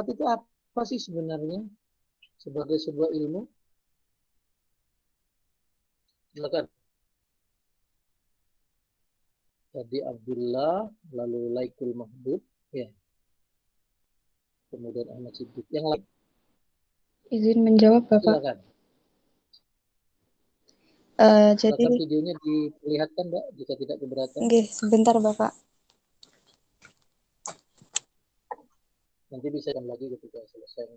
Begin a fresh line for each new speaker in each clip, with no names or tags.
itu apa sih sebenarnya sebagai sebuah ilmu? Silakan. Tadi Abdullah, lalu Laikul Mahbub, ya. Kemudian Ahmad Siddiq. Yang lain,
Izin menjawab, Bapak.
silakan. Silakan
Jadi,
videonya diperlihatkan, Mbak, jika tidak keberatan.
nggih, sebentar, Bapak.
Nanti bisa lagi ketika selesai.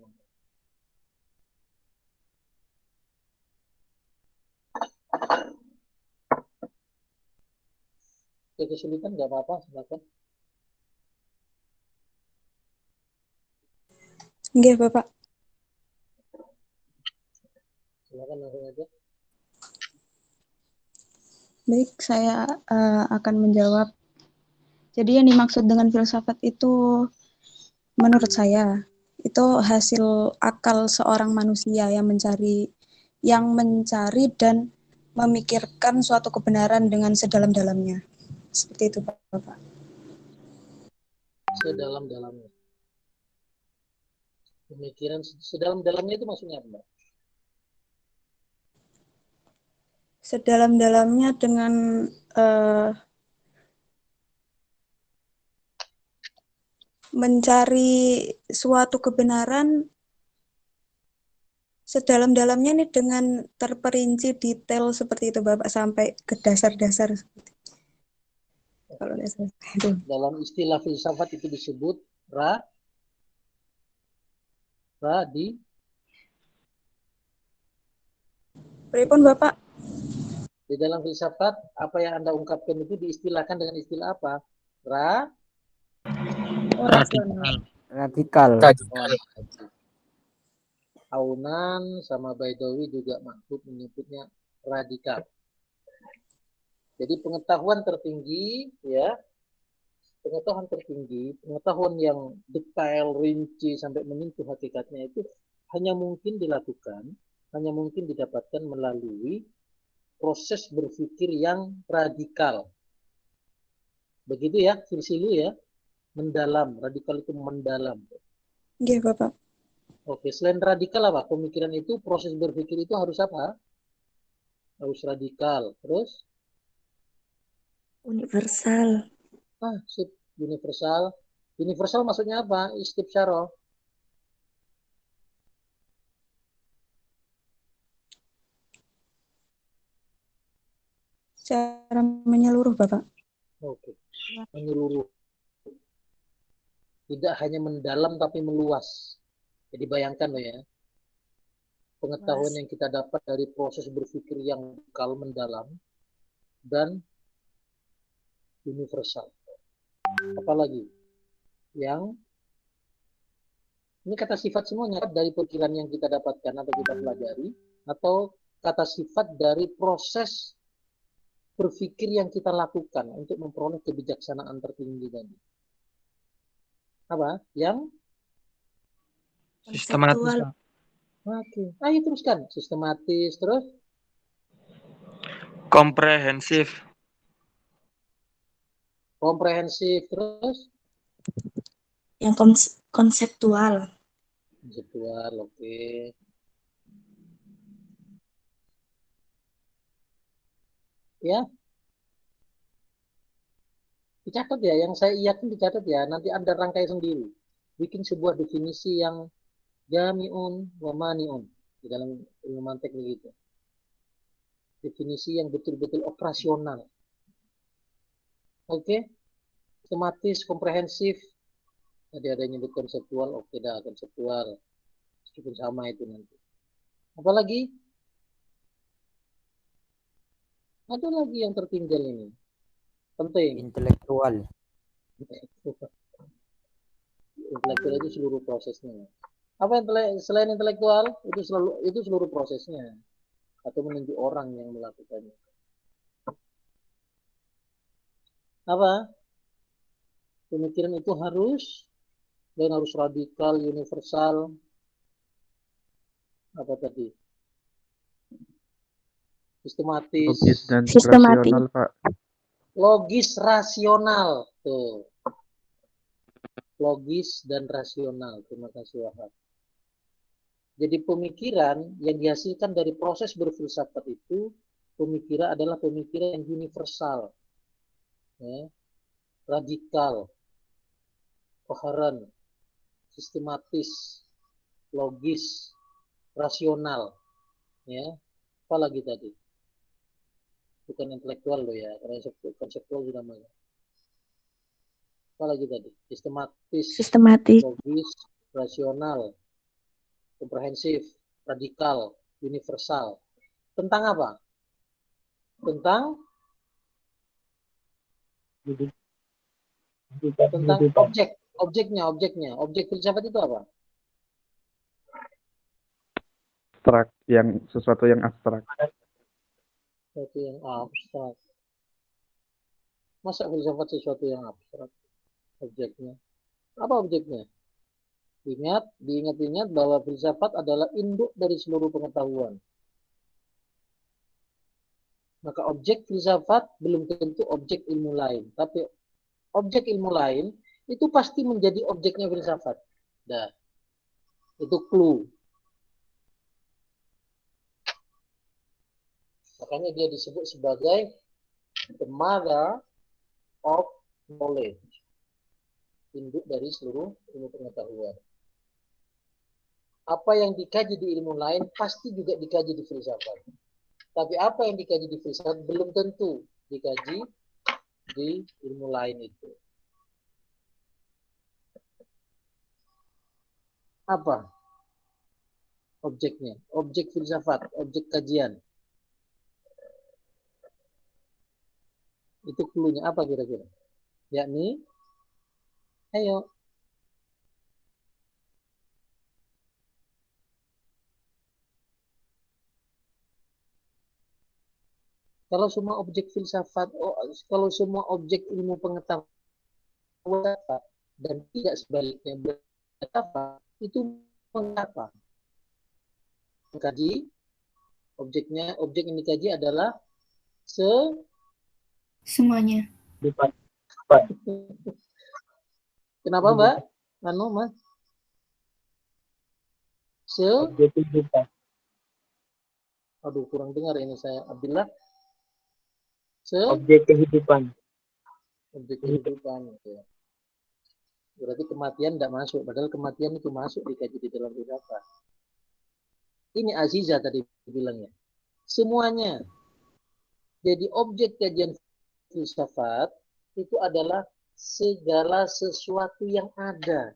Kesulitan nggak apa-apa, silakan.
Nggih, Bapak.
Silakan langsung aja.
Baik, saya akan menjawab. Jadi yang dimaksud dengan filsafat itu, menurut saya, itu hasil akal seorang manusia yang mencari dan memikirkan suatu kebenaran dengan sedalam-dalamnya. Seperti itu, Bapak.
Sedalam-dalamnya. Pemikiran sedalam-dalamnya itu maksudnya apa, Mbak?
Sedalam-dalamnya dengan mencari suatu kebenaran sedalam-dalamnya nih dengan terperinci detail seperti itu, Bapak, sampai ke dasar-dasar kalau dasar itu.
Dalam istilah filsafat itu disebut di
Pripun, Bapak?
dalam filsafat apa yang Anda ungkapkan itu diistilahkan dengan istilah apa?
Rasional.
Radikal.
Aunan sama Baidawi juga Mahfud menyebutnya radikal. Jadi pengetahuan tertinggi, ya, pengetahuan yang detail, rinci sampai menyentuh hakikatnya itu hanya mungkin dilakukan, hanya mungkin didapatkan melalui proses berpikir yang radikal. Begitu ya, silsilu ya, mendalam. Radikal itu mendalam.
Nggih, Bapak.
Oke, selain radikal apa? Pemikiran itu, proses berpikir itu harus apa? Harus radikal. Terus?
Universal.
Sip. Universal. Universal maksudnya apa? Istibsyarah.
Secara menyeluruh, Bapak.
Oke. Menyeluruh. Tidak hanya mendalam tapi meluas. Jadi bayangkan loh ya. Pengetahuan yang kita dapat dari proses berpikir yang kalau mendalam dan universal. Apalagi yang ini kata sifat semuanya dari pikiran yang kita dapatkan atau kita pelajari atau kata sifat dari proses berpikir yang kita lakukan untuk memperoleh kebijaksanaan tertinggi tadi. Apa? Yang
Sistematis.
Oke. Ayo teruskan. Sistematis terus.
Komprehensif.
Komprehensif terus.
Yang konseptual.
Konseptual, oke. Ya. Dicatat ya, yang saya yakin dicatat ya. Nanti Anda rangkai sendiri. Bikin sebuah definisi yang jami'un wa mani'un. Di dalam ilmu mantik begitu. Definisi yang betul-betul operasional. Oke. Sistematis, komprehensif. Tadi ada yang nyebut konseptual, oke dah konseptual. Meskipun sama itu nanti. Apalagi? Ada lagi yang tertinggal ini. Penting.
Intelektual.
Intelektual itu seluruh prosesnya. Apa selain intelektual itu seluruh prosesnya atau menunjuk orang yang melakukannya. Apa? Pemikiran itu harus radikal, universal. Apa tadi? Sistematis.
Logis dan
Sistematis.
rasional, Pak.
Logis rasional. Tuh. logis, dan rasional. Terima kasih Wahab. Jadi pemikiran yang dihasilkan dari proses berfilsafat itu, pemikiran adalah pemikiran yang universal, ya, radikal, koheren, sistematis, logis, rasional. Ya, apalagi tadi? Bukan intelektual loh ya, karena konseptual sudah banyak. Apalagi tadi?
Sistematis.
Logis, rasional, komprehensif, radikal, universal. Tentang apa? Tentang objeknya. Objek filsafat itu apa?
Abstrak, sesuatu yang abstrak.
Sesuatu yang abstrak. Masa filsafat sesuatu yang abstrak? Objeknya. Apa objeknya? Diingat bahwa filsafat adalah induk dari seluruh pengetahuan. Maka objek filsafat belum tentu objek ilmu lain. Tapi objek ilmu lain itu pasti menjadi objeknya filsafat. Nah, itu clue. Makanya dia disebut sebagai the mother of knowledge. Induk dari seluruh ilmu pengetahuan. Apa yang dikaji di ilmu lain pasti juga dikaji di filsafat. Tapi apa yang dikaji di filsafat belum tentu dikaji di ilmu lain itu. Apa objeknya? Objek filsafat, objek kajian. Itu clue-nya apa kira-kira? Yakni, ayo. Kalau semua objek filsafat, kalau semua objek ilmu pengetahuan dan tidak sebaliknya berapa, itu mengapa? Mengkaji objek yang dikaji adalah
semuanya.
Kenapa Mbak? Mas?
Objek kehidupan.
Aduh, kurang dengar ini saya. Abdillah.
Objek kehidupan.
Objek kehidupan. Ya. Berarti kematian tidak masuk. Padahal kematian itu masuk dikaji di dalam filsafat. Ini Aziza tadi bilangnya. Semuanya. Jadi objek kajian filsafat itu adalah segala sesuatu yang ada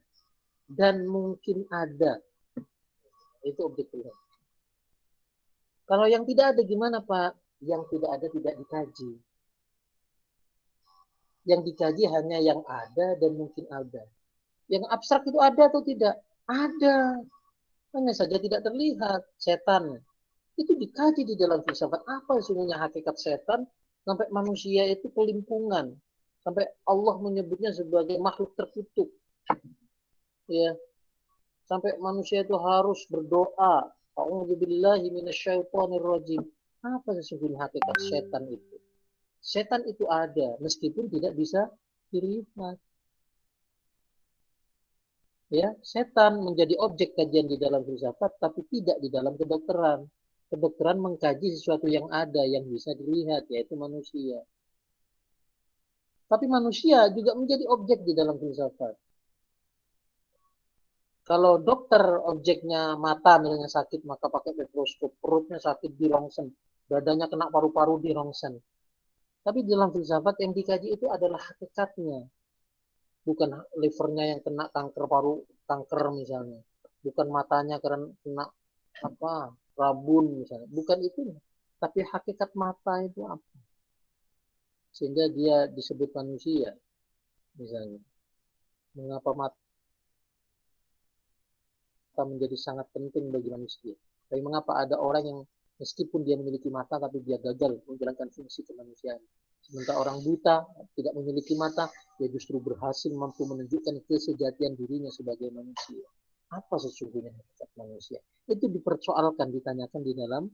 dan mungkin ada. Itu objek filsafat. Kalau yang tidak ada gimana Pak? Yang tidak ada tidak dikaji. Yang dikaji hanya yang ada dan mungkin ada. Yang abstrak itu ada atau tidak? Ada. Hanya saja tidak terlihat. Setan. Itu dikaji di dalam filsafat. Apa sesungguhnya hakikat setan? Sampai manusia itu kelimpungan. Sampai Allah menyebutnya sebagai makhluk terkutuk. Ya. Sampai manusia itu harus berdoa. A'udzubillahi minasyaitonirrajim. Apa sesungguhnya hakikat setan itu? Setan itu ada, meskipun tidak bisa dilihat. Ya, setan menjadi objek kajian di dalam filsafat, tapi tidak di dalam kedokteran. Kedokteran mengkaji sesuatu yang ada, yang bisa dilihat, yaitu manusia. Tapi manusia juga menjadi objek di dalam filsafat. Kalau dokter objeknya mata misalnya sakit, maka pakai mikroskop, perutnya sakit di rongsen, dadanya kena paru-paru di rongsen. Tapi dalam filsafat yang dikaji itu adalah hakikatnya. Bukan livernya yang kena kanker misalnya. Bukan matanya karena kena rabun misalnya. Bukan itu. Tapi hakikat mata itu apa? Sehingga dia disebut manusia misalnya. Mengapa mata menjadi sangat penting bagi manusia? Tapi mengapa ada orang yang meskipun dia memiliki mata, tapi dia gagal menjalankan fungsi kemanusiaan. Sementara orang buta, tidak memiliki mata, dia justru berhasil mampu menunjukkan kesejatian dirinya sebagai manusia. Apa sesungguhnya hakikat manusia? Itu dipersoalkan, ditanyakan di dalam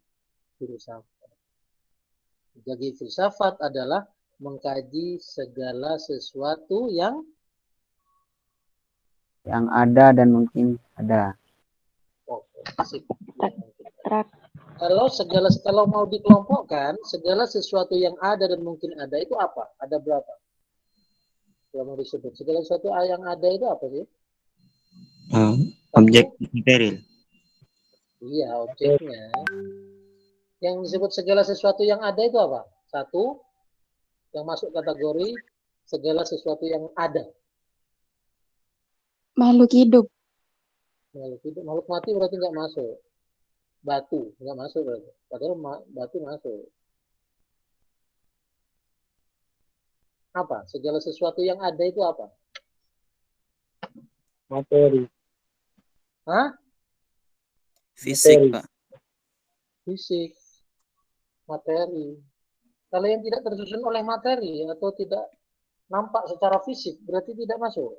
filsafat. Jadi filsafat adalah mengkaji segala sesuatu yang
Yang ada dan mungkin ada.
Oke, kalau mau dikelompokkan, segala sesuatu yang ada dan mungkin ada itu apa? Ada berapa? Kalau mau disebut segala sesuatu yang ada itu apa sih?
Objek material.
Iya, objeknya. Yang disebut segala sesuatu yang ada itu apa? Satu, yang masuk kategori segala sesuatu yang ada.
Makhluk hidup.
Makhluk hidup, makhluk mati berarti nggak masuk. Batu nggak masuk berarti. Padahal batu masuk. Apa? Segala sesuatu yang ada itu apa?
Materi.
Hah?
Fisik,
Materi.
Pak.
Fisik. Materi. Kalau yang tidak tersusun oleh materi atau tidak nampak secara fisik berarti tidak masuk.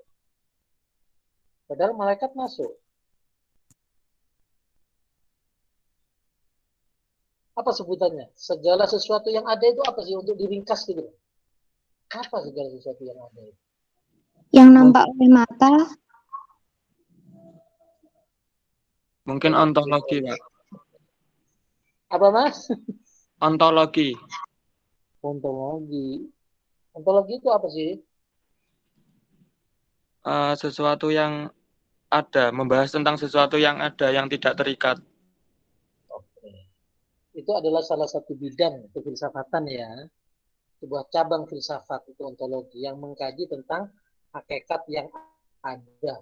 Padahal malaikat masuk. Apa sebutannya? Segala sesuatu yang ada itu apa sih untuk diringkas gitu? Apa segala sesuatu yang ada itu?
Yang nampak oleh mata.
Mungkin ontologi, Pak.
Apa, Mas?
Ontologi.
Ontologi. Ontologi itu apa sih?
Sesuatu yang ada, membahas tentang sesuatu yang ada, yang tidak terikat.
Oke. Itu adalah salah satu bidang kefilsafatan ya. Sebuah cabang filsafat itu ontologi yang mengkaji tentang hakikat yang ada.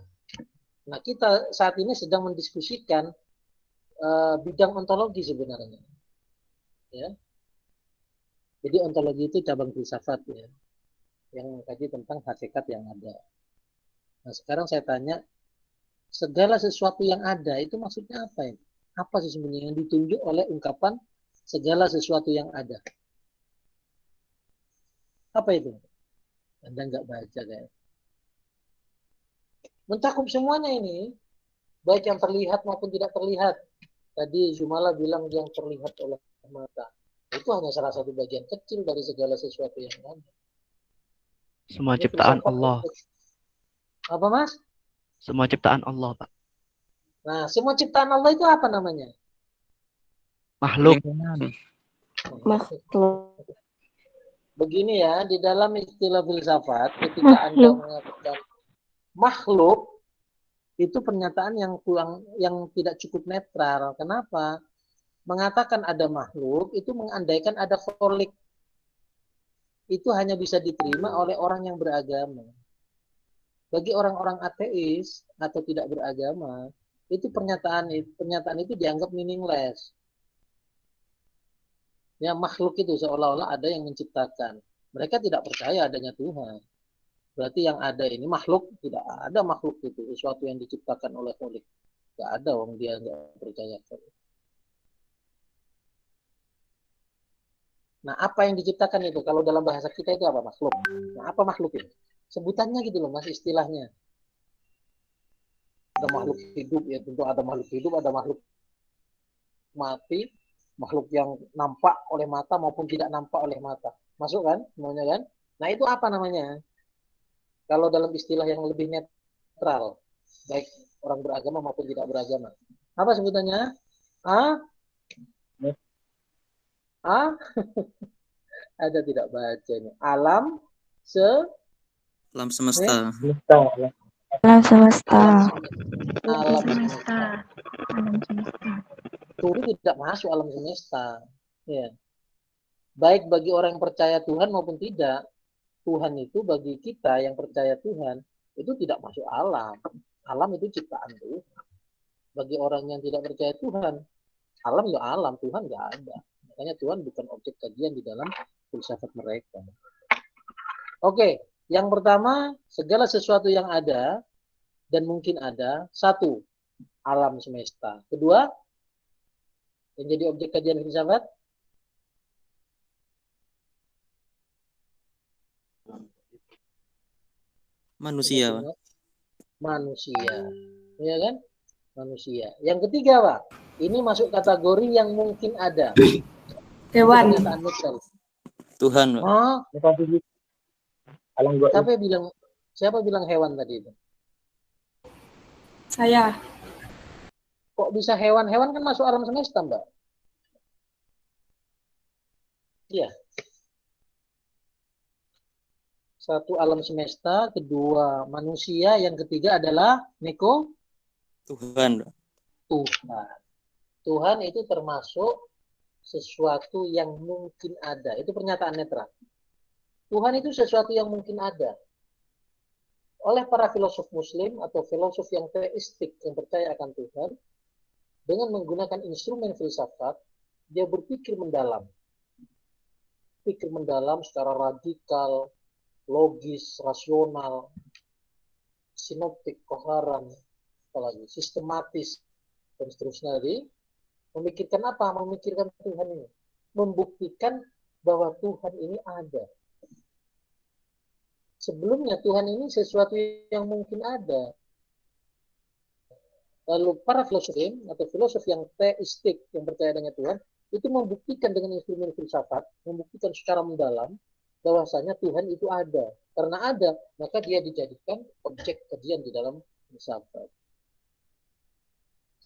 Nah, kita saat ini sedang mendiskusikan bidang ontologi sebenarnya. Ya. Jadi ontologi itu cabang filsafat ya, yang mengkaji tentang hakikat yang ada. Nah, sekarang saya tanya, segala sesuatu yang ada itu maksudnya apa ya? Apa sesungguhnya yang ditunjuk oleh ungkapan segala sesuatu yang ada? Apa itu? Anda nggak baca kayak. Mencakup semuanya ini, baik yang terlihat maupun tidak terlihat. Tadi Zumala bilang yang terlihat oleh mata. Itu hanya salah satu bagian kecil dari segala sesuatu yang ada.
Semua ciptaan Allah.
Apa, Mas?
Semua ciptaan Allah, Pak.
Nah, semua ciptaan Allah itu apa namanya?
Makhluk.
Makhluk.
Begini ya, di dalam istilah filsafat, ketika Anda mengatakan makhluk, itu pernyataan yang tidak cukup netral. Kenapa? Mengatakan ada makhluk, itu mengandaikan ada kholik. Itu hanya bisa diterima oleh orang yang beragama. Bagi orang-orang ateis atau tidak beragama, itu pernyataan itu dianggap meaningless. Ya, makhluk itu seolah-olah ada yang menciptakan. Mereka tidak percaya adanya Tuhan. Berarti yang ada ini makhluk, tidak ada makhluk itu, sesuatu yang diciptakan oleh kholik. Tidak ada orang dia nggak percaya. Nah, apa yang diciptakan itu? Kalau dalam bahasa kita itu apa? Makhluk. Nah, apa makhluk itu? Sebutannya gitu loh, Mas, istilahnya. Ada makhluk hidup, ya tentu ada makhluk hidup, ada makhluk mati, makhluk yang nampak oleh mata maupun tidak nampak oleh mata. Masuk kan? Semuanya kan? Nah, itu apa namanya? Kalau dalam istilah yang lebih netral, baik orang beragama maupun tidak beragama. Apa sebutannya? Ada tidak baca ini. Alam
semesta.
Alam semesta.
Alam semesta. Itu tidak masuk alam semesta. Ya. Baik bagi orang yang percaya Tuhan maupun tidak. Tuhan itu bagi kita yang percaya Tuhan itu tidak masuk alam. Alam itu ciptaan Tuhan. Bagi orang yang tidak percaya Tuhan, alam ya alam, Tuhan nggak ada. Makanya Tuhan bukan objek kajian di dalam filsafat mereka. Oke, yang pertama, segala sesuatu yang ada dan mungkin ada, satu, alam semesta. Kedua, yang jadi objek kajian filsafat,
manusia.
Manusia. Ya kan? Manusia. Yang ketiga, Pak, ini masuk kategori yang mungkin ada.
Hewan.
Tuhan, Pak.
Oh, siapa bilang hewan tadi itu?
Saya.
Kok bisa hewan? Hewan kan masuk alam semesta, Mbak. Iya. Satu alam semesta, kedua manusia, yang ketiga adalah Niko
Tuhan.
Tuhan. Tuhan itu termasuk sesuatu yang mungkin ada. Itu pernyataan netral. Tuhan itu sesuatu yang mungkin ada. Oleh para filosof muslim atau filosof yang teistik yang percaya akan Tuhan, dengan menggunakan instrumen filsafat, dia berpikir mendalam. Pikir mendalam secara radikal, logis, rasional, sinoptik, koheren, apalagi sistematis, dan seterusnya. Jadi, memikirkan apa? Memikirkan Tuhan ini. Membuktikan bahwa Tuhan ini ada. Sebelumnya Tuhan ini sesuatu yang mungkin ada. Lalu para filosof atau filosof yang teistik yang percaya dengan Tuhan itu membuktikan dengan instrumen filsafat, membuktikan secara mendalam bahwasanya Tuhan itu ada. Karena ada, maka dia dijadikan objek kajian di dalam filsafat.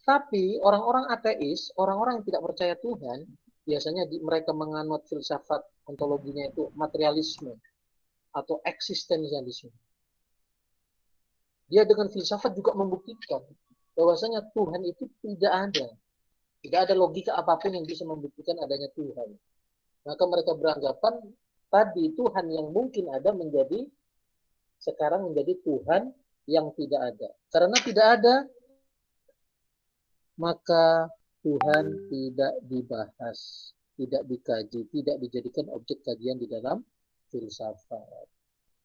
Tapi orang-orang ateis, orang-orang yang tidak percaya Tuhan, biasanya mereka menganut filsafat ontologinya itu materialisme atau eksistensialisme. Dia dengan filsafat juga membuktikan bahwasanya Tuhan itu tidak ada. Tidak ada logika apapun yang bisa membuktikan adanya Tuhan. Maka mereka beranggapan tadi Tuhan yang mungkin ada sekarang menjadi Tuhan yang tidak ada. Karena tidak ada, maka Tuhan tidak dibahas, tidak dikaji, tidak dijadikan objek kajian di dalam filsafat.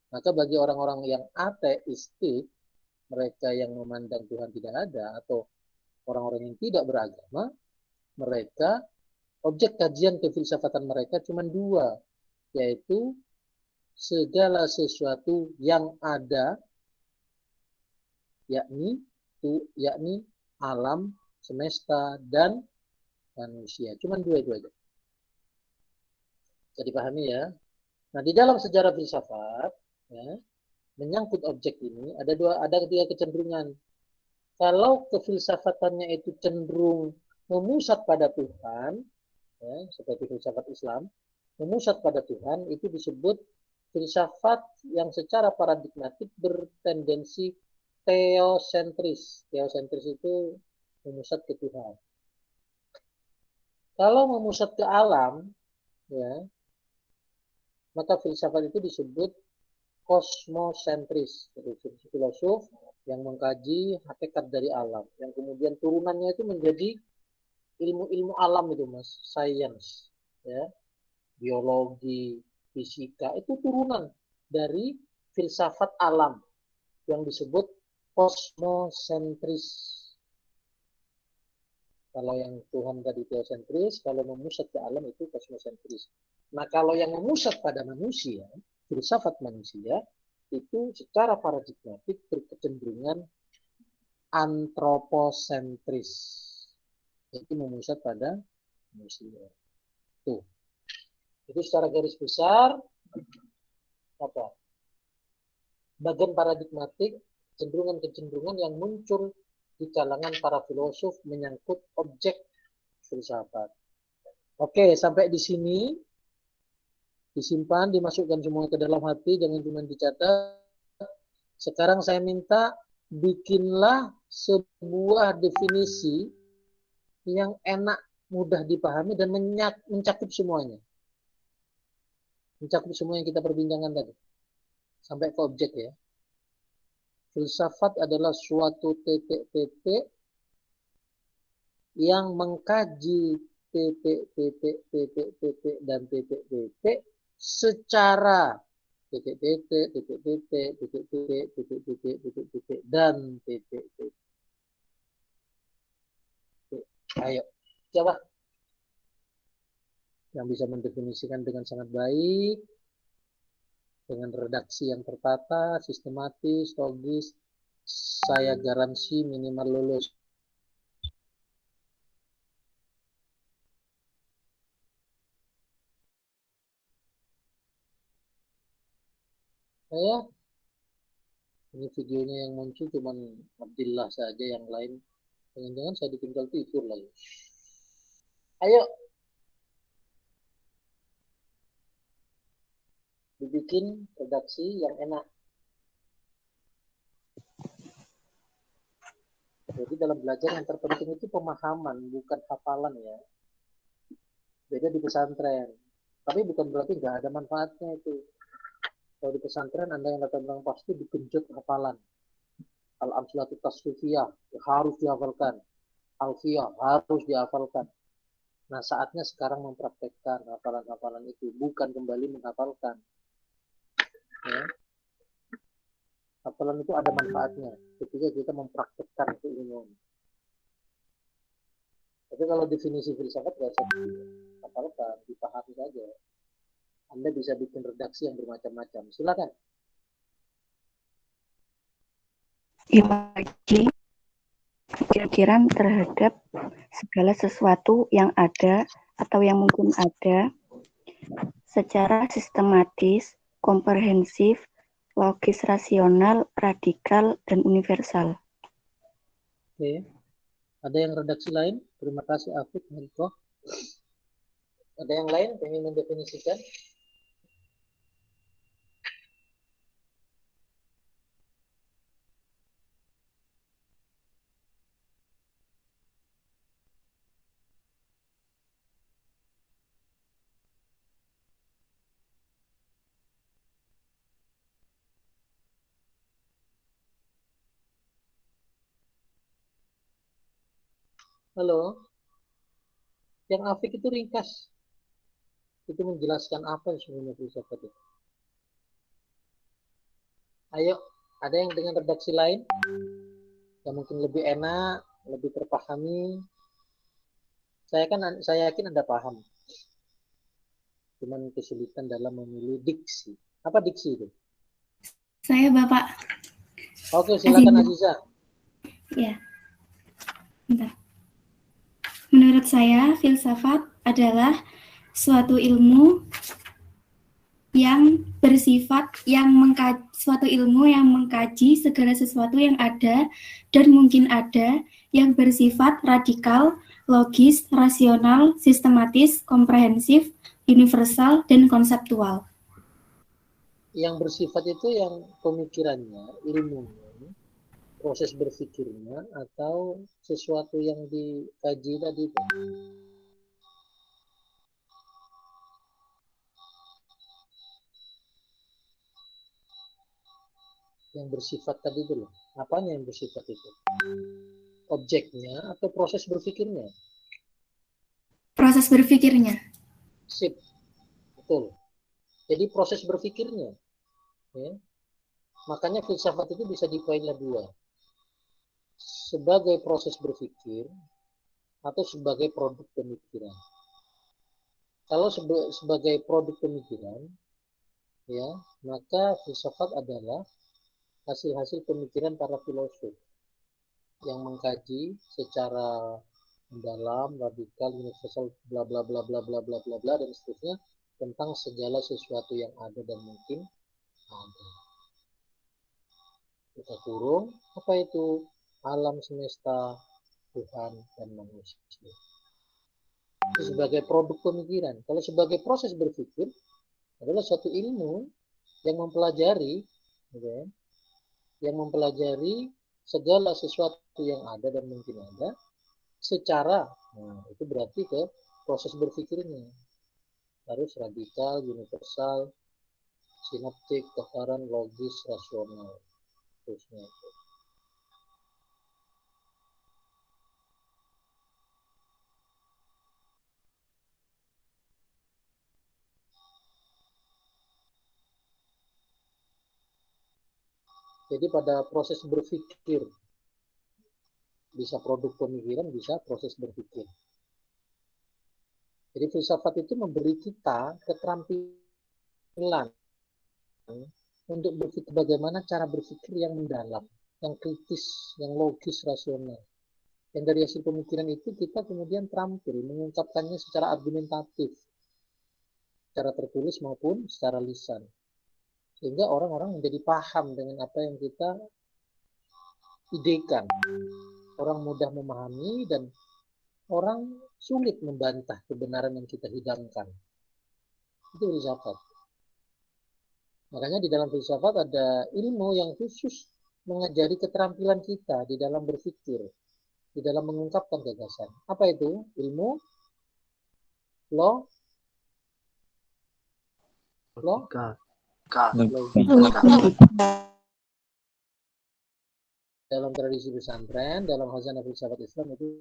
Maka bagi orang-orang yang ateistik, mereka yang memandang Tuhan tidak ada, atau orang-orang yang tidak beragama, mereka, objek kajian kefilsafatan mereka cuma dua, yaitu segala sesuatu yang ada, yakni alam, semesta, dan manusia. Cuma dua itu aja. Jadi pahami ya. Nah, di dalam sejarah filsafat, ya, menyangkut objek ini ada tiga kecenderungan. Kalau kefilsafatannya itu cenderung memusat pada Tuhan, ya, seperti filsafat Islam, memusat pada Tuhan, itu disebut filsafat yang secara paradigmatik bertendensi teosentris. Teosentris itu memusat ke Tuhan. Kalau memusat ke alam, ya, maka filsafat itu disebut kosmosentris. Jadi filosof yang mengkaji hakikat dari alam, yang kemudian turunannya itu menjadi ilmu-ilmu alam itu, Mas, sains, ya, biologi, fisika, itu turunan dari filsafat alam yang disebut kosmosentris. Kalau yang Tuhan tadi teosentris, kalau memusat ke alam itu kosmosentris. Nah, kalau yang memusat pada manusia, filsafat manusia, itu secara paradigmatik berkecenderungan antroposentris. Itu memusat pada manusia. Tuh. Itu secara garis besar apa? Bagian paradigmatik, kecenderungan-kecenderungan yang muncul di kalangan para filosof menyangkut objek filsafat. Oke, sampai di sini disimpan, dimasukkan semua ke dalam hati, jangan cuma dicatat. Sekarang saya minta bikinlah sebuah definisi yang enak, mudah dipahami dan mencakup semuanya. Mencakup semua yang kita perbincangkan tadi. Sampai ke objek ya. Filsafat adalah suatu titik-titik yang mengkaji titik-titik dan titik-titik secara titik-titik dan titik-titik. Ayo, coba yang bisa mendefinisikan dengan sangat baik, dengan redaksi yang tertata, sistematis, logis, saya garansi minimal lulus. Ya, Ini videonya yang muncul cuman Abdillah saja, yang lain jangan-jangan saya ditinggal tidur lagi. Ayo dibikin redaksi yang enak. Jadi dalam belajar yang terpenting itu pemahaman, bukan hafalan ya. Beda di pesantren. Tapi bukan berarti nggak ada manfaatnya itu. Kalau di pesantren Anda yang datang bilang pasti digenjot hafalan. Al-Amsalatu Tasfifiyah harus dihafalkan. Alfiyah harus dihafalkan. Nah, saatnya sekarang mempraktekkan hafalan-hafalan itu, bukan kembali menghafalkan. Ya. Hafalan itu ada manfaatnya ketika kita mempraktekkan keilmuan. Tapi kalau definisi filsafat nggak usah dihafalkan, dipahami saja. Anda bisa bikin redaksi yang bermacam-macam. Silakan.
Imaji pikiran terhadap segala sesuatu yang ada atau yang mungkin ada secara sistematis, komprehensif, logis, rasional, radikal, dan universal.
Oke. Ada yang redaksi lain? Terima kasih Afif, Menko. Ada yang lain ingin mendefinisikan? Halo, yang Afik itu ringkas. Itu menjelaskan apa sebenarnya filsafat itu. Ayo, ada yang dengan redaksi lain yang mungkin lebih enak, lebih terpahami. Saya yakin Anda paham. Cuman kesulitan dalam memilih diksi. Apa diksi itu?
Saya Bapak.
Oke, silakan Aziza.
Ya. Bentar. Menurut saya, filsafat adalah suatu ilmu yang bersifat suatu ilmu yang mengkaji segala sesuatu yang ada dan mungkin ada, yang bersifat radikal, logis, rasional, sistematis, komprehensif, universal, dan konseptual.
Yang bersifat itu yang pemikirannya, ilmunya, proses berpikirnya, atau sesuatu yang dikaji tadi itu. Yang bersifat tadi itu loh. Apanya yang bersifat itu? Objeknya atau proses berpikirnya?
Proses berpikirnya.
Sip. Betul. Jadi proses berpikirnya. Ya. Makanya filsafat itu bisa dipilih dua. Sebagai proses berpikir atau sebagai produk pemikiran. Kalau sebagai produk pemikiran, ya, maka filsafat adalah hasil-hasil pemikiran para filosof yang mengkaji secara mendalam, radikal, universal, bla bla bla bla bla bla bla bla dan seterusnya tentang segala sesuatu yang ada dan mungkin ada. Kita kurung, apa itu? Alam semesta, Tuhan, dan manusia. Itu sebagai produk pemikiran. Kalau sebagai proses berpikir adalah suatu ilmu yang mempelajari, okay, yang mempelajari segala sesuatu yang ada dan mungkin ada secara, nah, itu berarti ke proses berpikirnya harus radikal, universal, sinoptik, koheran, logis, rasional, terusnya itu. Jadi pada proses berpikir bisa produk pemikiran, bisa proses berpikir. Jadi filsafat itu memberi kita keterampilan untuk berpikir bagaimana cara berpikir yang mendalam, yang kritis, yang logis, rasional. Yang dari hasil pemikiran itu kita kemudian terampil mengungkapkannya secara argumentatif, secara tertulis maupun secara lisan. Sehingga orang-orang menjadi paham dengan apa yang kita idekan. Orang mudah memahami dan orang sulit membantah kebenaran yang kita hidangkan. Itu filsafat. Makanya di dalam filsafat ada ilmu yang khusus mengajari keterampilan kita di dalam berpikir, di dalam mengungkapkan gagasan. Apa itu? Ilmu
Logika.
logika. Dalam tradisi pesantren, dalam khazanah filsafat Islam itu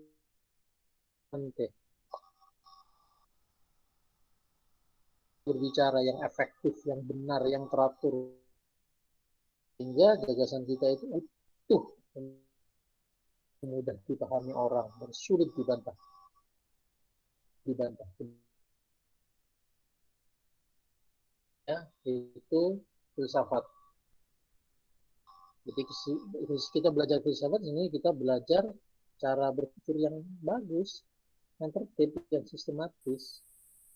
penting. Berbicara yang efektif, yang benar, yang teratur. Sehingga gagasan kita itu utuh, mudah dipahami orang, dan sulit dibantah. Ya, itu filsafat. Jadi kita belajar filsafat ini kita belajar cara berpikir yang bagus, yang tertib, yang sistematis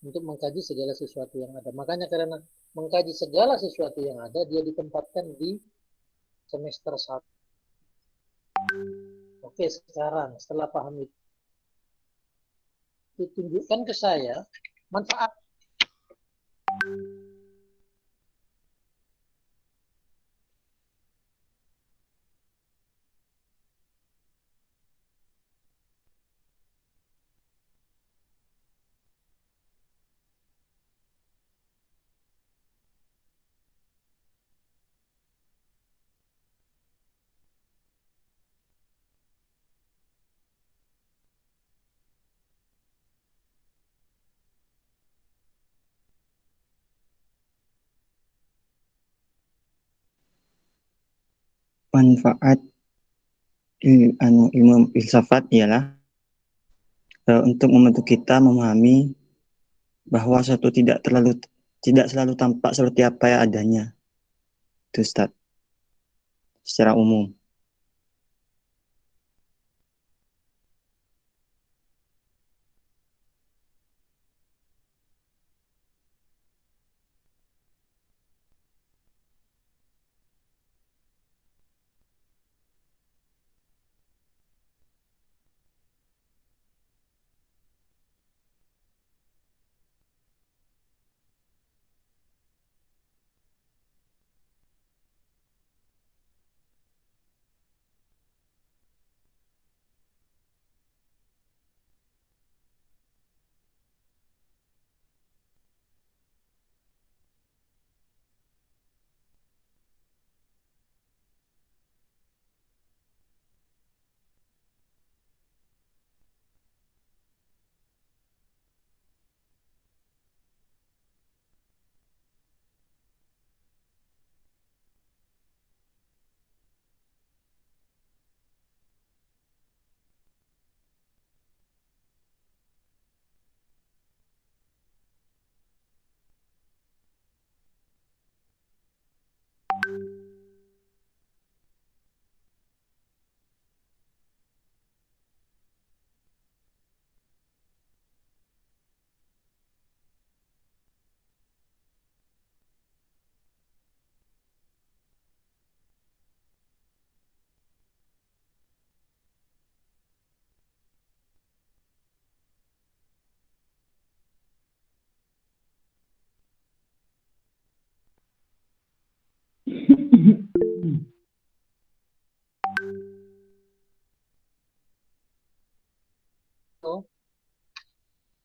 untuk mengkaji segala sesuatu yang ada. Makanya karena mengkaji segala sesuatu yang ada, dia ditempatkan di semester 1. Oke, sekarang setelah paham itu tunjukkan ke saya manfaat.
Manfaat ilmu filsafat ialah untuk membantu kita memahami bahwa suatu tidak selalu tampak seperti apa yang adanya. Itu Ustaz, secara umum.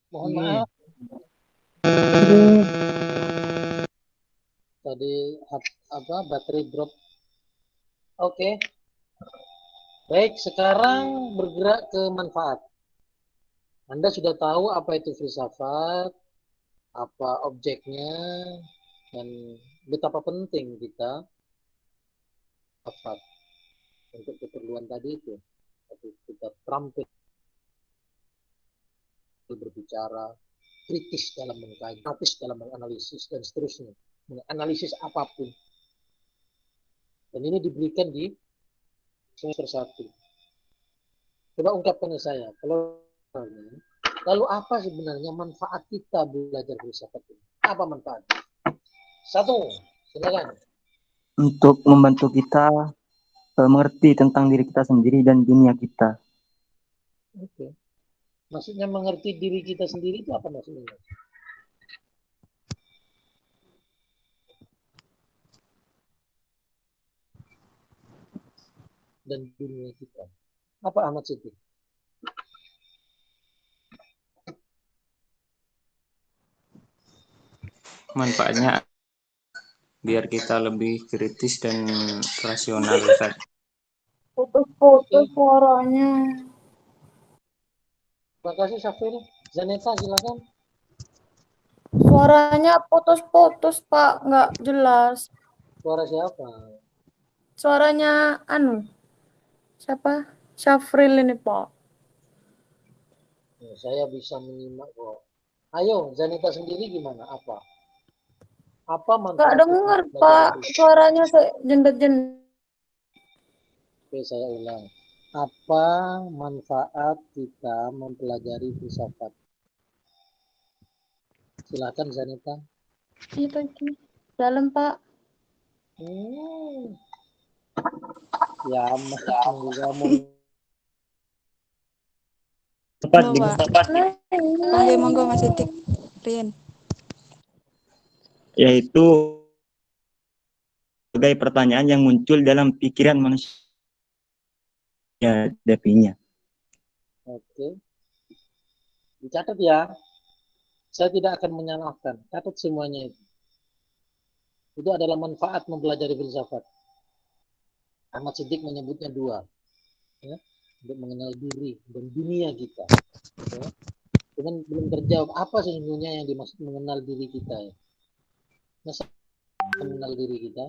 Mohon maaf. Tadi baterai drop. Oke. Baik, sekarang bergerak ke manfaat. Anda sudah tahu apa itu filsafat, apa objeknya, dan betapa penting kita filsafat untuk keperluan tadi itu. Kita terampil berbicara, kritis dalam mengkaji, kritis dalam menganalisis, dan seterusnya. Menganalisis apapun. Dan ini diberikan di semester 1. Coba ungkapkan ke saya, lalu apa sebenarnya manfaat kita belajar filsafat ini? Apa manfaat? 1, silakan.
untuk membantu kita mengerti tentang diri kita sendiri dan dunia kita.
Oke. Maksudnya mengerti diri kita sendiri itu apa maksudnya? Dan dunia kita. Apa Ahmad Siddiq?
Manfaatnya biar kita lebih kritis dan rasional, Ustaz.
Putus-putus suaranya.
Terima kasih Syafir. Zaneta silakan.
Suaranya putus-putus, Pak. Nggak jelas.
Suara siapa?
Suaranya siapa? Syafril ini, Pak.
Ya, saya bisa menyimak kok. Ayo, Zaneta sendiri gimana? Apa manfaat?
Nggak dengar, Pak. Suaranya jendet-jendet.
Oke, saya ulang. Apa manfaat kita mempelajari filsafat? Silakan Zaneta.
Itu dalam, Pak.
Ya, monggo kamu.
Tepat
Monggo, Pak. Monggo Mas Siddiq. Rian.
Yaitu sebagai pertanyaan yang muncul dalam pikiran manusia hadapinya.
Oke. Dicatat ya. Saya tidak akan menyalahkan. Catat semuanya itu. Itu adalah manfaat mempelajari filsafat. Ahmad Siddiq menyebutnya 2. Ya, untuk mengenal diri dan dunia kita. Ya. Cuman belum terjawab apa sesungguhnya yang dimaksud mengenal diri kita. Ya. Masa mengenal diri kita?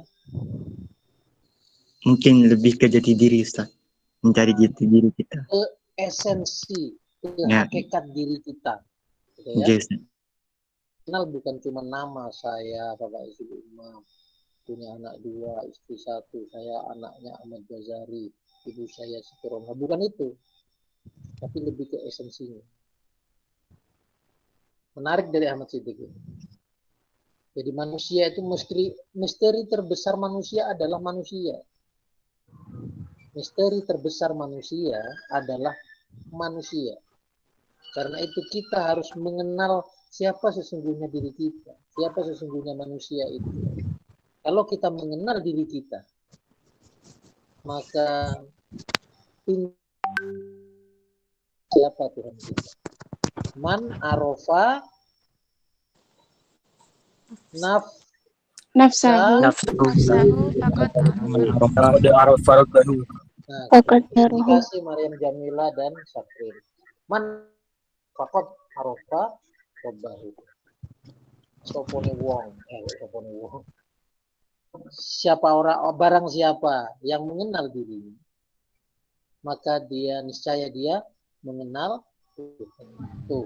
Mungkin lebih ke jati diri, Ustaz. Mencari jati diri kita.
Ke esensi, ke hakikat diri kita. Gitu ya.
Yes.
Kenal bukan cuma nama saya, Bapak Ibu Imam. Punya anak 2, istri 1. Saya anaknya Ahmad Ghazali. Ibu saya Siti Romlah. Bukan itu. Tapi lebih ke esensinya. Menarik dari Ahmad Siddiq. Jadi manusia itu misteri terbesar manusia adalah manusia. Misteri terbesar manusia adalah manusia. Karena itu kita harus mengenal siapa sesungguhnya diri kita. Siapa sesungguhnya manusia itu. Kalau kita mengenal diri kita, maka siapa Tuhan kita? Man arofa
Nafsahu.
Terima kasih Maryam Jamila dan Syafrin. Man fakot arofa robbahu. Sopone wong. Barang siapa yang mengenal dirinya, maka niscaya dia mengenal Tuhan. Tuh.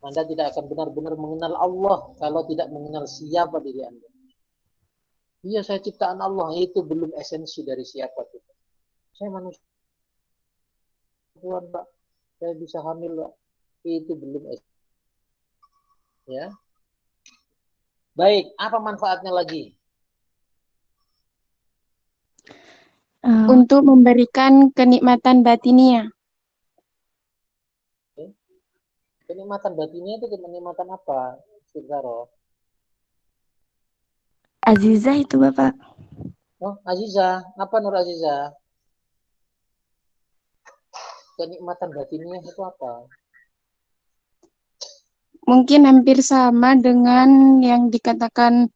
Anda tidak akan benar-benar mengenal Allah kalau tidak mengenal siapa diri Anda. Iya, saya ciptaan Allah, itu belum esensi dari siapa kita. Saya manusia, Tuhan, Pak. Saya bisa hamil, Pak. Itu belum esensi. Ya. Baik, apa manfaatnya lagi?
Untuk memberikan kenikmatan batinia.
Kenikmatan batinnya itu kenikmatan apa, Sudaro?
Azizah itu, Bapak.
Oh, Aziza. Apa Nur Aziza? Kenikmatan batinnya itu apa?
Mungkin hampir sama dengan yang dikatakan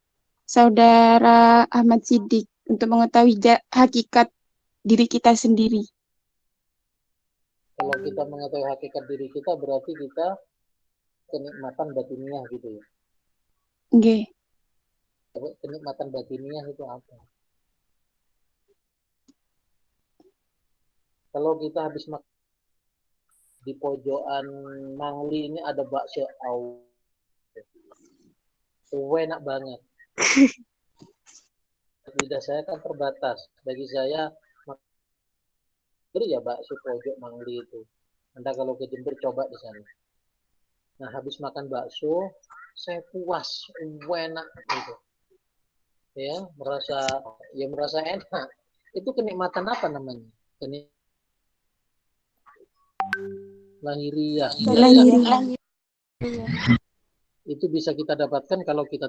Saudara Ahmad Siddiq untuk mengetahui hakikat diri kita sendiri.
Kalau kita mengetahui hakikat diri kita, berarti kita kenikmatan batiniah gitu ya.
Nggih.
Kenikmatan batiniah itu apa? Kalau kita habis makan di pojokan Mangli ini ada bakso au. Enak banget. Lidah saya kan terbatas. Bagi saya ya bakso pojok Mangli itu. Anda kalau ke Jember coba di sana. Nah, habis makan bakso, saya puas, enak gitu. ya, merasa enak. Itu kenikmatan apa namanya? Lahiriah.
Lahiriah.
Itu bisa kita dapatkan kalau kita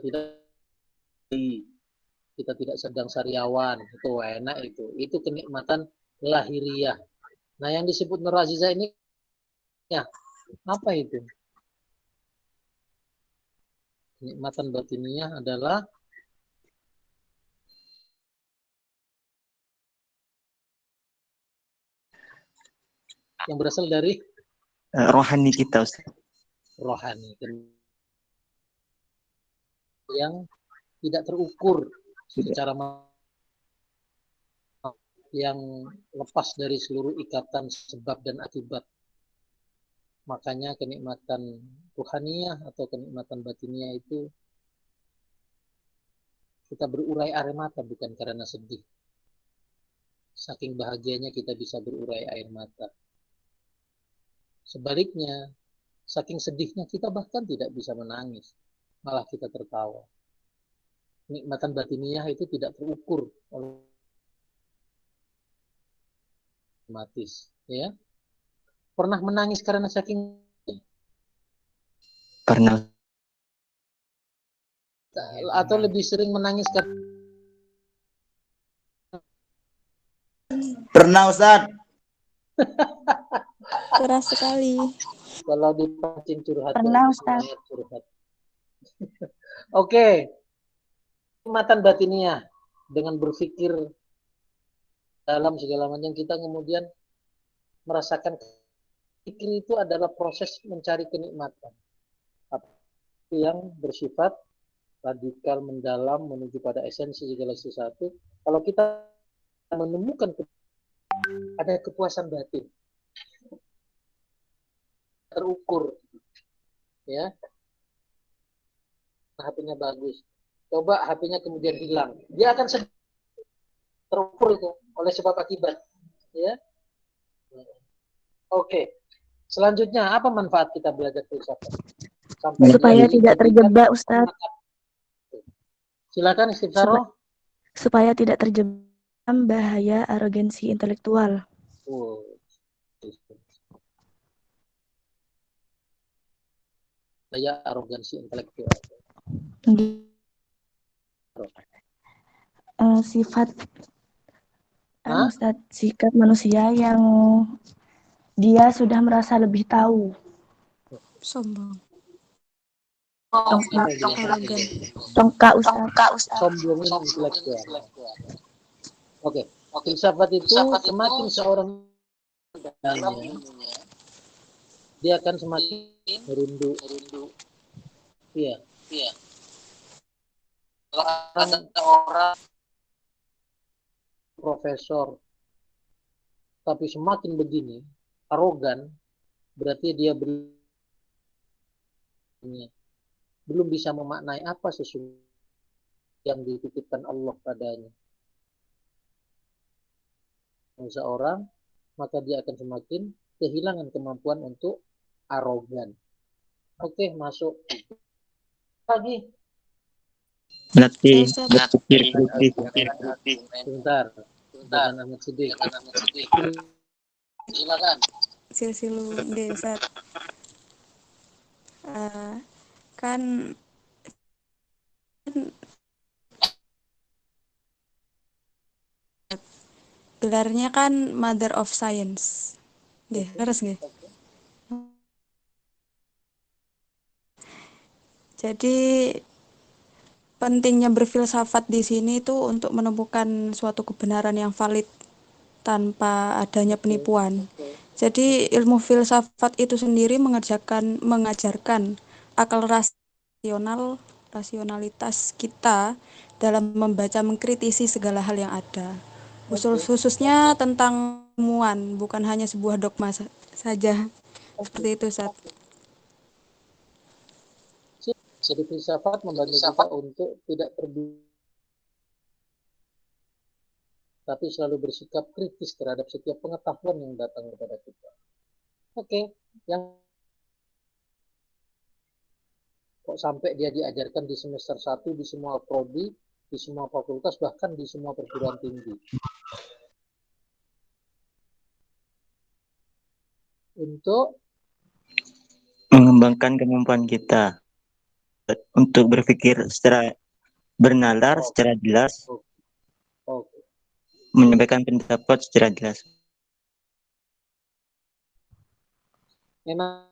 tidak sedang sariawan, itu enak itu. Itu kenikmatan lahiriah. Nah, yang disebut Nur Azizah ini ya, apa itu? Kenikmatan batiniah adalah yang berasal dari
rohani kita, Ustaz.
Rohani. Yang tidak terukur secara yang lepas dari seluruh ikatan sebab dan akibat. Makanya kenikmatan ruhaniyah atau kenikmatan batiniah itu kita berurai air mata bukan karena sedih. Saking bahagianya kita bisa berurai air mata. Sebaliknya, saking sedihnya kita bahkan tidak bisa menangis. Malah kita tertawa. Kenikmatan batiniah itu tidak terukur oleh otomatis, ya. Pernah menangis karena saking
Pernah.
Atau lebih sering menangis karena
Pernah, Ustaz.
Keras sekali.
Kalau dipancing curhat.
Pernah, Ustaz.
Curhat. Oke. Kenikmatan batiniah dengan berpikir dalam segala macam, kita kemudian merasakan pikir itu adalah proses mencari kenikmatan. Yang bersifat radikal, mendalam, menuju pada esensi segala sesuatu. Kalau kita menemukan ada kepuasan batin terukur, ya, HP-nya bagus, coba HP-nya kemudian hilang, dia akan terukur itu oleh sebab akibat, ya. Oke, selanjutnya apa manfaat kita belajar filsafat?
Supaya tidak terjebak, Ustaz.
Silakan Istifsaro.
Supaya tidak terjebak bahaya arogansi intelektual.
Bahaya arogansi intelektual.
Sifat Ustaz, sikap manusia yang dia sudah merasa lebih tahu.
Sombong.
Tongka Ustaz.
Sombong intelektual. Oke. Filsafat itu semakin seorang dia akan semakin merunduk. Iya. Orang profesor tapi semakin begini arogan, berarti dia belum bisa memaknai apa sesungguhnya yang dititipkan Allah padanya. Seorang, maka dia akan semakin kehilangan kemampuan untuk arogan. Oke, masuk lagi.
Berarti berpikir kritis.
Sebentar. Dengan Ahmad Siddiq. Silakan.
Silsilu Ustaz. Kan gelarnya kan Mother of Science. Nggih, leres nggih. Jadi pentingnya berfilsafat di sini itu untuk menemukan suatu kebenaran yang valid tanpa adanya penipuan. Jadi ilmu filsafat itu sendiri mengajarkan akal rasionalitas kita dalam membaca, mengkritisi segala hal yang ada. Khususnya tentang ilmuwan, bukan hanya sebuah dogma saja. Seperti itu, Ustaz.
Jadi filsafat membantu kita untuk tidak tapi selalu bersikap kritis terhadap setiap pengetahuan yang datang kepada kita. Oke, yang kok sampai dia diajarkan di semester 1 di semua prodi, di semua fakultas, bahkan di semua perguruan tinggi. Untuk
mengembangkan kemampuan kita untuk berpikir secara bernalar, secara jelas, menyampaikan pendapat secara jelas.
Memang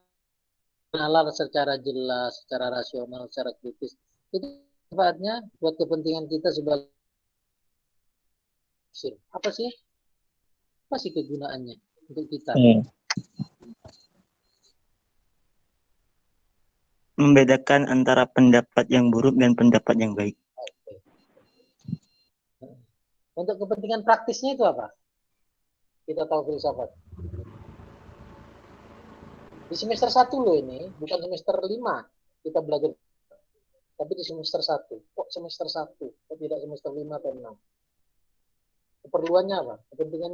nalar secara jelas, secara rasional, secara kritis, itu manfaatnya buat kepentingan kita sebagai apa sih? Apa sih kegunaannya untuk kita?
Membedakan antara pendapat yang buruk dan pendapat yang baik.
Untuk kepentingan praktisnya itu apa? Kita tahu filsafat. Di semester 1 loh ini, bukan semester 5 kita belajar. Tapi di semester 1. Kok semester 1? Kok tidak semester 5 atau 6? Keperluannya apa? Kepentingan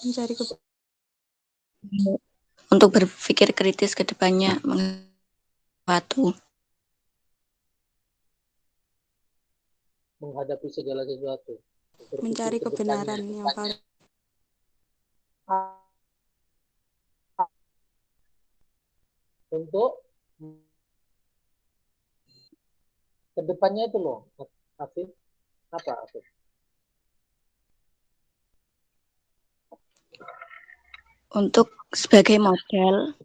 Mencari
untuk berpikir kritis ke depannya
menghadapi segala sesuatu.
Mencari kebenaran yang paling
untuk kedepannya itu loh, Afif. Apa Afif?
Untuk sebagai modal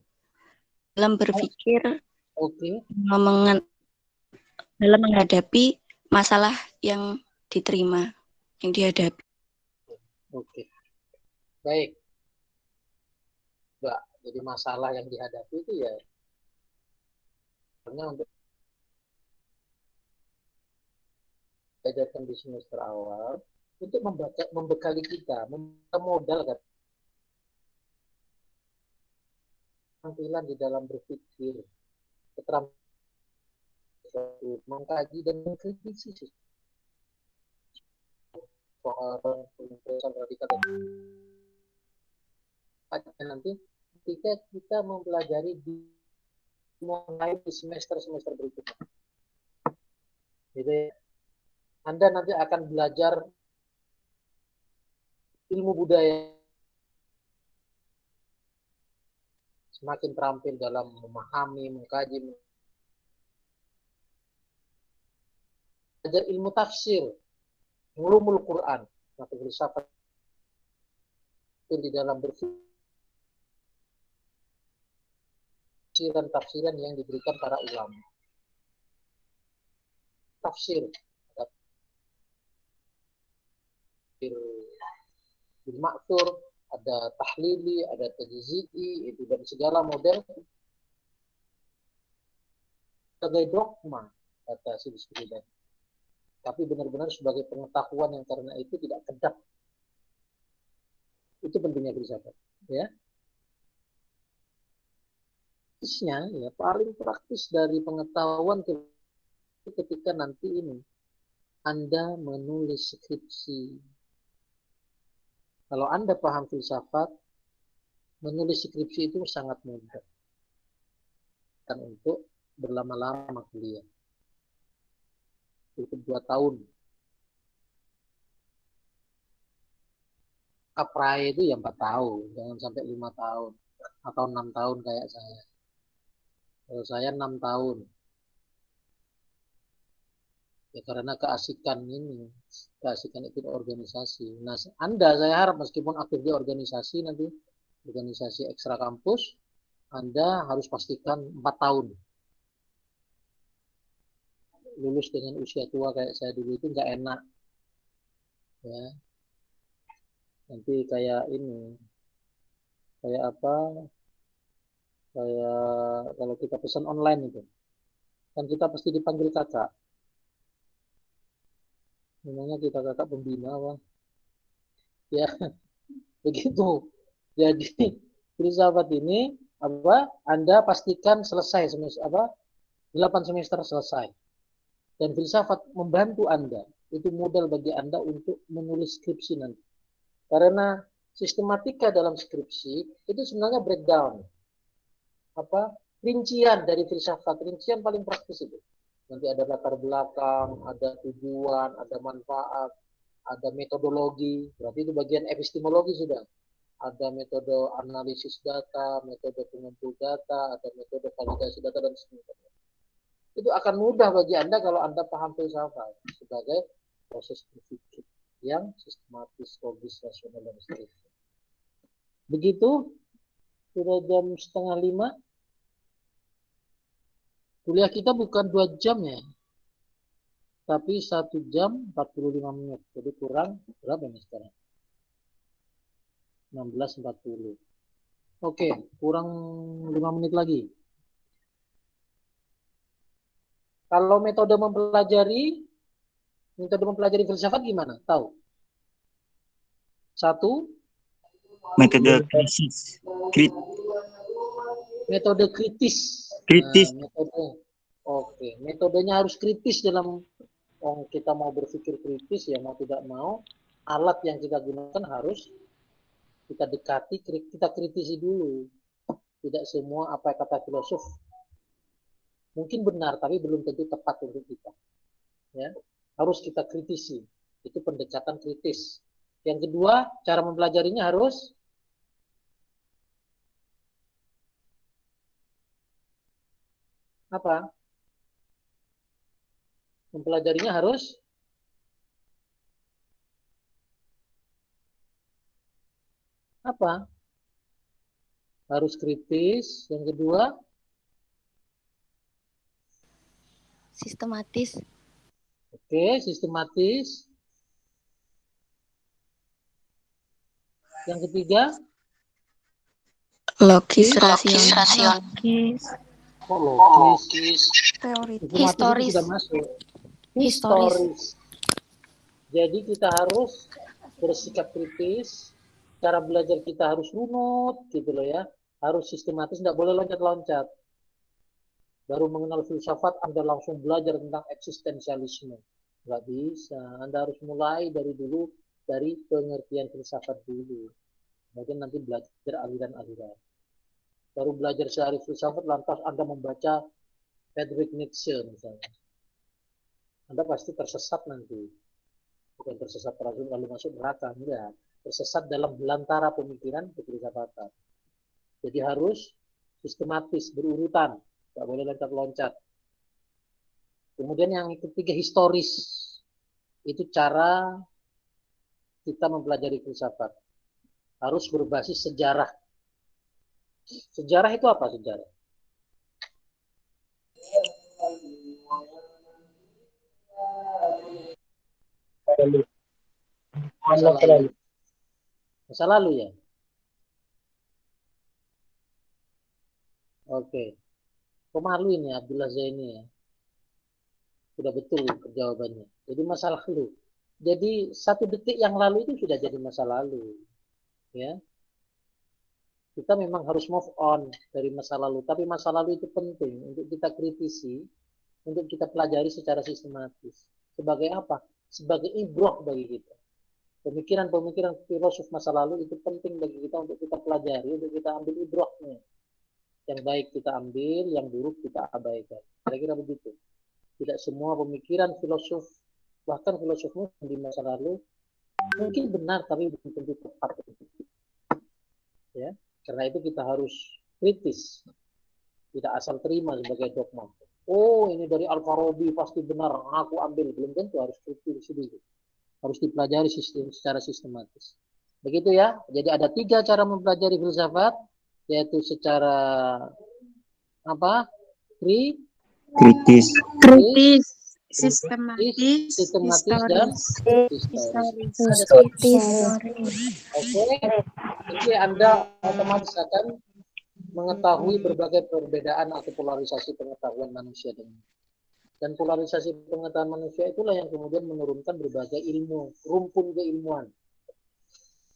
dalam berpikir, dalam menghadapi masalah yang diterima, yang dihadapi.
Oke. Baik. Mbak, jadi masalah yang dihadapi itu ya untuk belajarkan di semester awal untuk membekali kita, modal kan tampilan di dalam berpikir, keterampilan mengkaji dan mengkritisi soal penjelasan radikal nanti ketika kita mempelajari mulai di semester berikutnya. Jadi Anda nanti akan belajar ilmu budaya, semakin terampil dalam memahami, mengkaji, belajar ilmu tafsir, ulumul Quran, atau filsafat di dalam tafsiran yang diberikan para ulama. Tafsir bil ma'thur, ada tahlili, ada tajzi'i, itu dan segala model sebagai dogma kata si Bismillah. Tapi benar-benar sebagai pengetahuan yang karena itu tidak kedap. Itu pentingnya filsafat, ya. Praktisnya, ya paling praktis dari pengetahuan ketika nanti ini Anda menulis skripsi. Kalau Anda paham filsafat, menulis skripsi itu sangat mudah. Dan untuk berlama-lama kuliah. Cukup 2 tahun. Kaprai itu ya 4 tahun, jangan sampai 5 tahun. Atau 6 tahun kayak saya. Kalau saya 6 tahun. Ya karena keasikan ikut organisasi. Nah, saya harap meskipun aktif di organisasi nanti, organisasi ekstra kampus, Anda harus pastikan 4 tahun. Lulus dengan usia tua kayak saya dulu itu nggak enak. Ya. Nanti kayak ini. Kayak apa? Kayak kalau kita pesan online itu. Kan kita pasti dipanggil kakak. Namanya kita kakak pembina apa? Ya, begitu. Jadi filsafat ini Anda pastikan selesai semester 8 semester selesai. Dan filsafat membantu Anda, itu modal bagi Anda untuk menulis skripsi nanti. Karena sistematika dalam skripsi itu sebenarnya breakdown. Rincian dari filsafat, rincian paling praktis itu. Nanti ada latar belakang, ada tujuan, ada manfaat, ada metodologi. Berarti itu bagian epistemologi sudah. Ada metode analisis data, metode pengumpul data, ada metode validasi data dan sebagainya. Itu akan mudah bagi Anda kalau Anda paham filsafat sebagai proses berpikir yang sistematis, logis, rasional, dan seterusnya. Begitu, sudah jam 4:30. Kuliah kita bukan 2 jam ya, tapi 1 jam 45 menit. Jadi kurang berapa nih sekarang? 16.40. Oke, kurang 5 menit lagi. Kalau metode mempelajari filsafat gimana? Tahu? 1.
Metode kritis.
Metode kritis.
Kritis.
Metodenya harus kritis dalam kita mau berpikir kritis ya mau tidak mau, alat yang kita gunakan harus kita dekati, kita kritisi dulu. Tidak semua apa kata filosof mungkin benar tapi belum tentu tepat untuk kita. Ya, harus kita kritisi. Itu pendekatan kritis. Yang kedua, cara mempelajarinya harus apa? Mempelajarinya harus apa? Harus kritis. Yang kedua,
sistematis.
Oke, sistematis. Yang ketiga,
logis, rasional.
Logis.
Teoritis.
Historis.
Sudah masuk. Historis. Jadi kita harus bersikap kritis. Cara belajar kita harus runut, gitu loh ya. Harus sistematis, tidak boleh loncat-loncat. Baru mengenal filsafat, Anda langsung belajar tentang eksistensialisme. Nggak bisa. Anda harus mulai dari dulu, dari pengertian filsafat dulu. Kemudian nanti belajar aliran-aliran. Baru belajar sehari filsafat, lantas Anda membaca Friedrich Nietzsche misalnya. Anda pasti tersesat nanti. Bukan tersesat terus lalu masuk neraka, enggak. Tersesat dalam belantara pemikiran kefilsafatan. Jadi harus sistematis, berurutan. Nggak boleh loncat-loncat. Kemudian yang ketiga, historis. Itu cara kita mempelajari filsafat. Harus berbasis sejarah. Sejarah itu apa sejarah? Masa lalu ya? Oke. Pemalu ini Abdullah Zaini ya. Sudah betul jawabannya. Jadi masa lalu. Jadi 1 detik yang lalu itu sudah jadi masa lalu. Ya. Kita memang harus move on dari masa lalu. Tapi masa lalu itu penting untuk kita kritisi, untuk kita pelajari secara sistematis. Sebagai apa? Sebagai ibrah bagi kita. Pemikiran-pemikiran filosof masa lalu itu penting bagi kita untuk kita pelajari, untuk kita ambil ibrahnya. Yang baik kita ambil, yang buruk kita abaikan. Kira-kira begitu. Tidak semua pemikiran filosof, bahkan filosof di masa lalu, mungkin benar tapi belum tentu tepat. Ya, karena itu kita harus kritis. Tidak asal terima sebagai dogma. Oh, ini dari Al-Farabi pasti benar, aku ambil. Belum tentu, harus kritis dulu. Harus dipelajari secara sistematis. Begitu ya. Jadi ada 3 cara mempelajari filsafat, yaitu secara apa?
Kritis,
sistematis,
dan
historis.
Oke. Jadi Anda otomatis akan mengetahui berbagai perbedaan atau polarisasi pengetahuan manusia dan polarisasi pengetahuan manusia itulah yang kemudian menurunkan berbagai ilmu, rumpun keilmuan.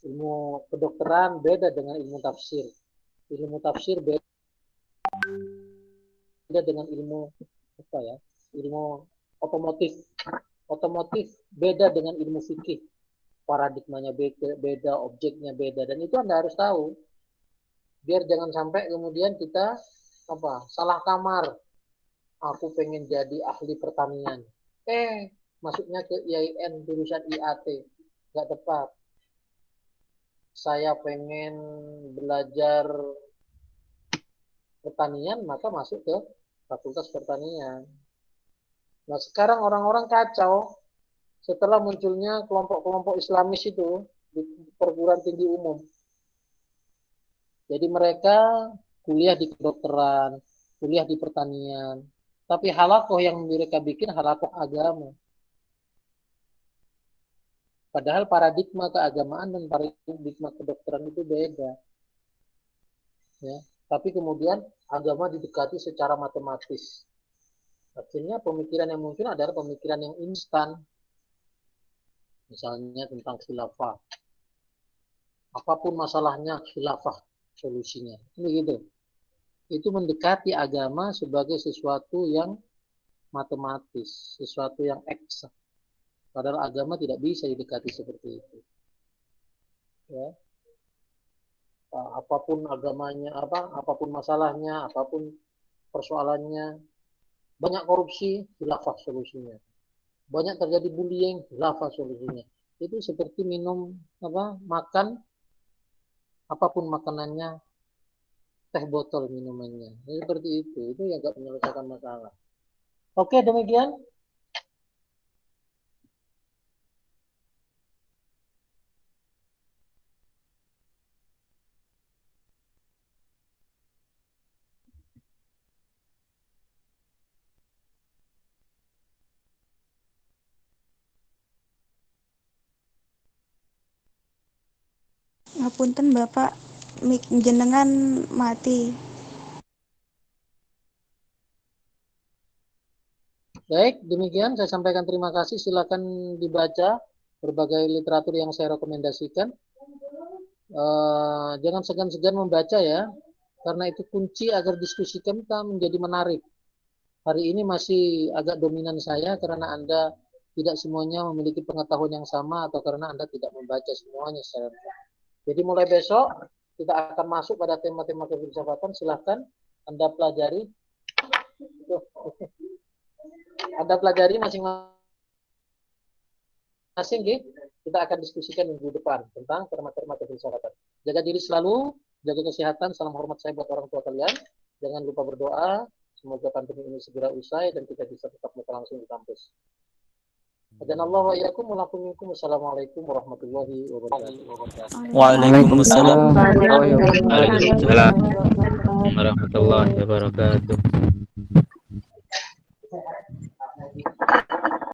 Ilmu kedokteran beda dengan ilmu tafsir. Ilmu tafsir beda dengan ilmu apa ya? Ilmu otomotif. Otomotif beda dengan ilmu fikih. Paradigmanya beda, objeknya beda, dan itu Anda harus tahu. Biar jangan sampai kemudian kita salah kamar. aku pengen jadi ahli pertanian. Masuknya ke IAIN jurusan IAT. Nggak tepat. Saya pengen belajar pertanian, maka masuk ke Fakultas Pertanian. Nah, sekarang orang-orang kacau setelah munculnya kelompok-kelompok Islamis itu di perguruan tinggi umum. Jadi mereka kuliah di kedokteran, kuliah di pertanian, tapi halakoh yang mereka bikin halakoh agama. Padahal paradigma keagamaan dan paradigma kedokteran itu beda. Ya, tapi kemudian agama didekati secara matematis. Akhirnya pemikiran yang muncul adalah pemikiran yang instan. Misalnya tentang khilafah. Apapun masalahnya, khilafah solusinya. Ini gitu. Itu mendekati agama sebagai sesuatu yang matematis, sesuatu yang eksak. Padahal agama tidak bisa didekati seperti itu. Ya. Apapun agamanya, apapun masalahnya, apapun persoalannya, banyak korupsi, khilafah solusinya. Banyak terjadi bullying, khilafah solusinya. Itu seperti minum makan apapun makanannya, teh botol minumannya. Seperti itu yang nggak menyelesaikan masalah. Oke, demikian.
Ngapunten Bapak, mik jenengan mati.
Baik, demikian saya sampaikan terima kasih. Silakan dibaca berbagai literatur yang saya rekomendasikan. Jangan segan-segan membaca ya, karena itu kunci agar diskusi kita menjadi menarik. Hari ini masih agak dominan saya karena Anda tidak semuanya memiliki pengetahuan yang sama atau karena Anda tidak membaca semuanya secara lengkap. Jadi mulai besok kita akan masuk pada tema-tema kefilsafatan. Silahkan Anda pelajari. Anda pelajari masing-masing. Kita akan diskusikan minggu depan tentang tema-tema kefilsafatan. Jaga diri selalu, jaga kesehatan. Salam hormat saya buat orang tua kalian. Jangan lupa berdoa. Semoga pandemi ini segera usai dan kita bisa tetap muka langsung di kampus. Adanallahu wa iyyakum wa lakum minkum. Assalamualaikum warahmatullahi wabarakatuh.
Waalaikumsalam warahmatullahi wabarakatuh.